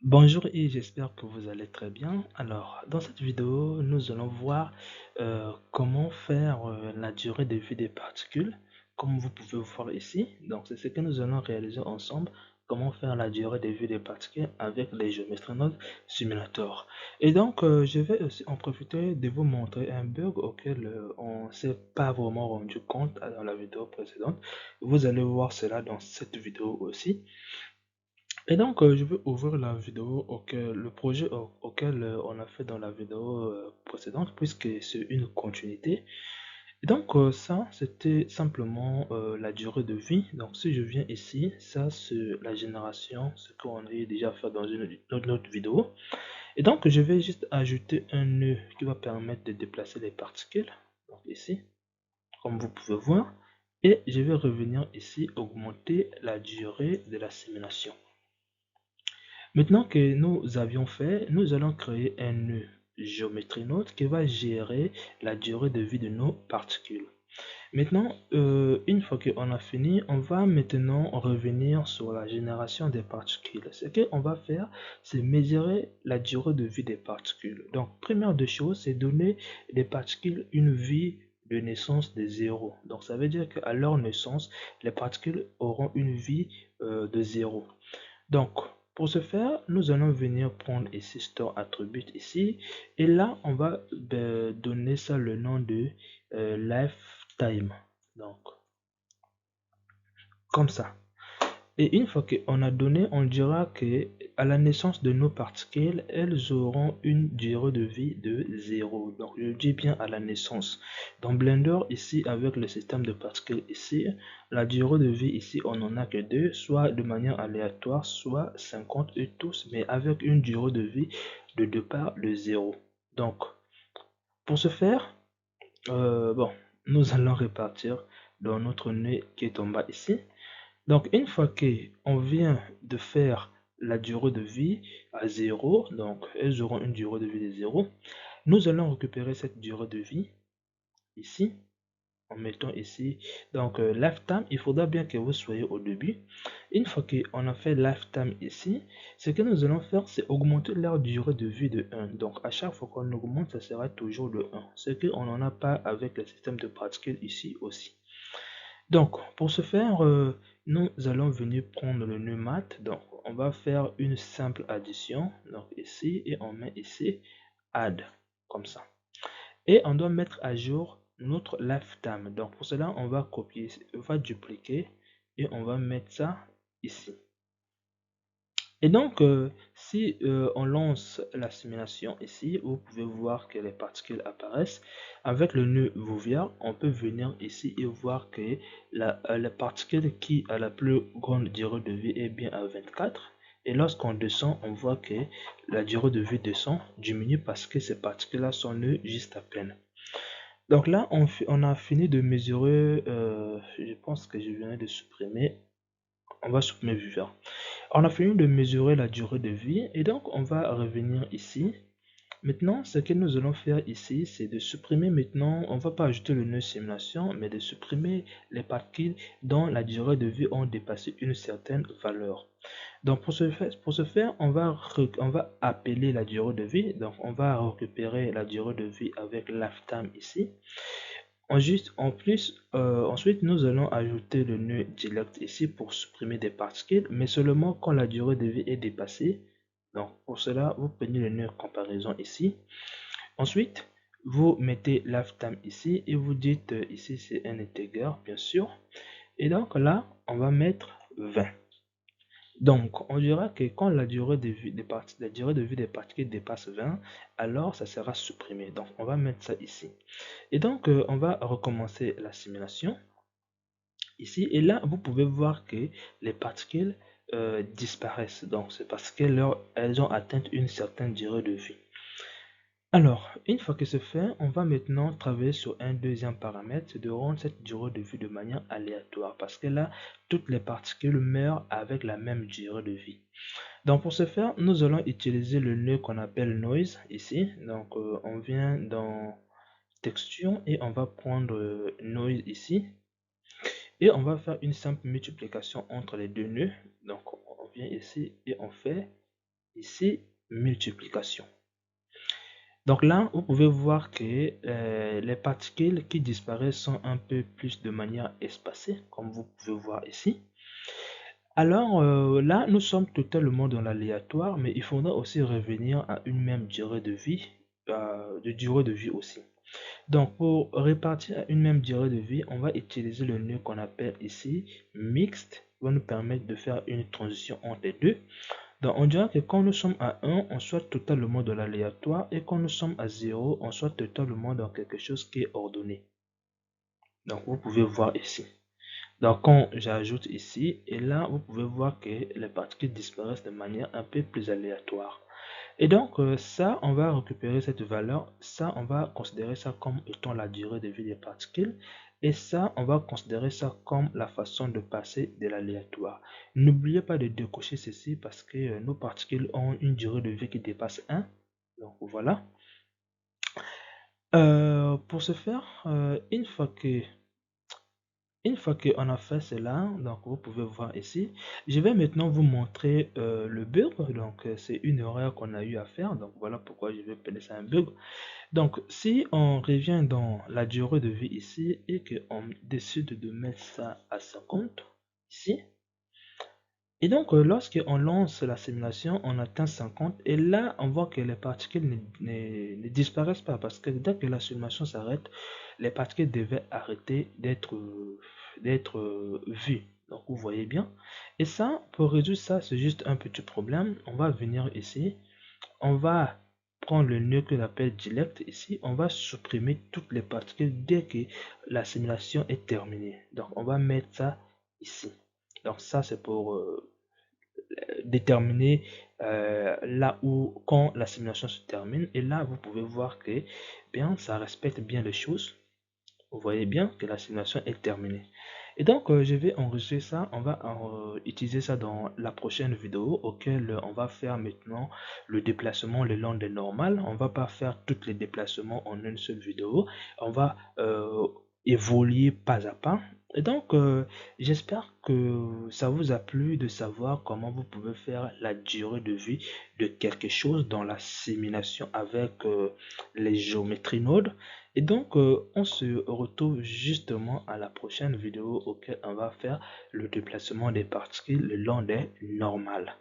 Bonjour et j'espère que vous allez très bien. Alors, dans cette vidéo, nous allons voir comment faire la durée de vie des particules, comme vous pouvez voir ici. Donc, c'est ce que nous allons réaliser ensemble, comment faire la durée de vie des particules avec les Geometry Node Simulator. Et donc, je vais aussi en profiter de vous montrer un bug auquel on ne s'est pas vraiment rendu compte dans la vidéo précédente. Vous allez voir cela dans cette vidéo aussi. Et donc, je vais ouvrir la vidéo le projet auquel on a fait dans la vidéo précédente, puisque c'est une continuité. Et donc, ça, c'était simplement la durée de vie. Donc, si je viens ici, ça, c'est la génération, ce qu'on a déjà fait dans une autre vidéo. Et donc, je vais juste ajouter un nœud qui va permettre de déplacer les particules. Donc, ici, comme vous pouvez voir. Et je vais revenir ici, augmenter la durée de la simulation. Maintenant que nous avions fait, nous allons créer un nœud géométrie node qui va gérer la durée de vie de nos particules. Maintenant, une fois qu'on a fini, on va maintenant revenir sur la génération des particules. Ce qu'on va faire, c'est mesurer la durée de vie des particules. Donc, première des choses, c'est donner des particules une vie de naissance de 0. Donc, ça veut dire qu'à leur naissance, les particules auront une vie de 0. Donc, pour ce faire, nous allons venir prendre ici store attribute ici. Et là, on va donner ça le nom de lifetime. Donc, comme ça. Et une fois qu'on a donné, on dira que à la naissance de nos particules, elles auront une durée de vie de 0. Donc, je dis bien à la naissance. Dans Blender, ici, avec le système de particules ici, la durée de vie ici, on n'en a que 2, soit de manière aléatoire, soit 50 et tous, mais avec une durée de vie de départ de 0. Donc, pour ce faire, bon, nous allons répartir dans notre nœud qui est en bas ici. Donc, une fois qu'on vient de faire la durée de vie à 0, donc elles auront une durée de vie de 0, nous allons récupérer cette durée de vie ici, en mettant ici, donc lifetime, il faudra bien que vous soyez au début. Une fois qu'on a fait lifetime ici, ce que nous allons faire, c'est augmenter leur durée de vie de 1. Donc, à chaque fois qu'on augmente, ça sera toujours de 1. Ce qu'on n'en a pas avec le système de particules ici aussi. Donc, pour ce faire, nous allons venir prendre le nœud math. Donc, on va faire une simple addition. Donc, ici, et on met ici add, comme ça. Et on doit mettre à jour notre lifetime. Donc, pour cela, on va copier, on va dupliquer et on va mettre ça ici. Et donc, si on lance la simulation ici, vous pouvez voir que les particules apparaissent. Avec le nœud Vouvia, on peut venir ici et voir que la particule qui a la plus grande durée de vie est bien à 24. Et lorsqu'on descend, on voit que la durée de vie descend, diminue parce que ces particules-là sont nées juste à peine. Donc là, on a fini de mesurer, je pense que je viens de supprimer, on va supprimer Vouvia. On a fini de mesurer la durée de vie et donc on va revenir ici. Maintenant, ce que nous allons faire ici, c'est de supprimer maintenant, on ne va pas ajouter le nœud simulation, mais de supprimer les particules dont la durée de vie ont dépassé une certaine valeur. Donc pour ce faire on va appeler la durée de vie. Donc on va récupérer la durée de vie avec lifetime ici. Ensuite, nous allons ajouter le nœud delete ici pour supprimer des particules, mais seulement quand la durée de vie est dépassée. Donc, pour cela, vous prenez le nœud comparaison ici. Ensuite, vous mettez lifetime ici et vous dites ici c'est un integer, bien sûr. Et donc là, on va mettre 20. Donc, on dira que quand la durée de vie des particules dépasse 20, alors ça sera supprimé. Donc, on va mettre ça ici. Et donc, on va recommencer la simulation ici. Et là, vous pouvez voir que les particules disparaissent. Donc, c'est parce qu'elles ont atteint une certaine durée de vie. Alors, une fois que c'est fait, on va maintenant travailler sur un deuxième paramètre, c'est de rendre cette durée de vie de manière aléatoire. Parce que là, toutes les particules meurent avec la même durée de vie. Donc, pour ce faire, nous allons utiliser le nœud qu'on appelle noise ici. Donc, on vient dans texture et on va prendre noise ici et on va faire une simple multiplication entre les deux nœuds. Donc on vient ici et on fait ici multiplication. Donc là, vous pouvez voir que les particules qui disparaissent sont un peu plus de manière espacée, comme vous pouvez voir ici. Alors là, nous sommes totalement dans l'aléatoire, mais il faudra aussi revenir à une même durée de vie, aussi. Donc pour répartir à une même durée de vie, on va utiliser le nœud qu'on appelle ici mixte, qui va nous permettre de faire une transition entre les deux. Donc on dira que quand nous sommes à 1, on soit totalement dans l'aléatoire, et quand nous sommes à 0, on soit totalement dans quelque chose qui est ordonné. Donc vous pouvez voir ici. Donc quand j'ajoute ici, et là vous pouvez voir que les particules disparaissent de manière un peu plus aléatoire. Et donc ça, on va récupérer cette valeur, ça on va considérer ça comme étant la durée de vie des particules, et ça on va considérer ça comme la façon de passer de l'aléatoire. N'oubliez pas de décocher ceci parce que nos particules ont une durée de vie qui dépasse 1. Donc voilà. Pour ce faire, une fois qu'on a fait cela, donc vous pouvez voir ici, je vais maintenant vous montrer le bug. Donc c'est une erreur qu'on a eu à faire, donc voilà pourquoi je vais appeler ça un bug. Donc si on revient dans la durée de vie ici et qu'on décide de mettre ça à 50 ici, et donc lorsqu'on lance la simulation, on atteint 50 et là on voit que les particules ne disparaissent pas parce que dès que la simulation s'arrête, les particules devaient arrêter d'être vues. Donc vous voyez bien. Et ça, pour résoudre ça, c'est juste un petit problème. On va venir ici, on va prendre le nœud que l'appelle delete ici, on va supprimer toutes les particules dès que la simulation est terminée. Donc on va mettre ça ici. Donc ça c'est pour déterminer là où quand la simulation se termine, et là vous pouvez voir que bien ça respecte bien les choses. Vous voyez bien que la simulation est terminée. Et donc je vais enregistrer ça, on va utiliser ça dans la prochaine vidéo auquel on va faire maintenant le déplacement le long des normales. On va pas faire tous les déplacements en une seule vidéo, on va évoluer pas à pas. Et donc j'espère que ça vous a plu de savoir comment vous pouvez faire la durée de vie de quelque chose dans la simulation avec les géométries nodes. Et donc, on se retrouve justement à la prochaine vidéo auquel on va faire le déplacement des particules le long des normales.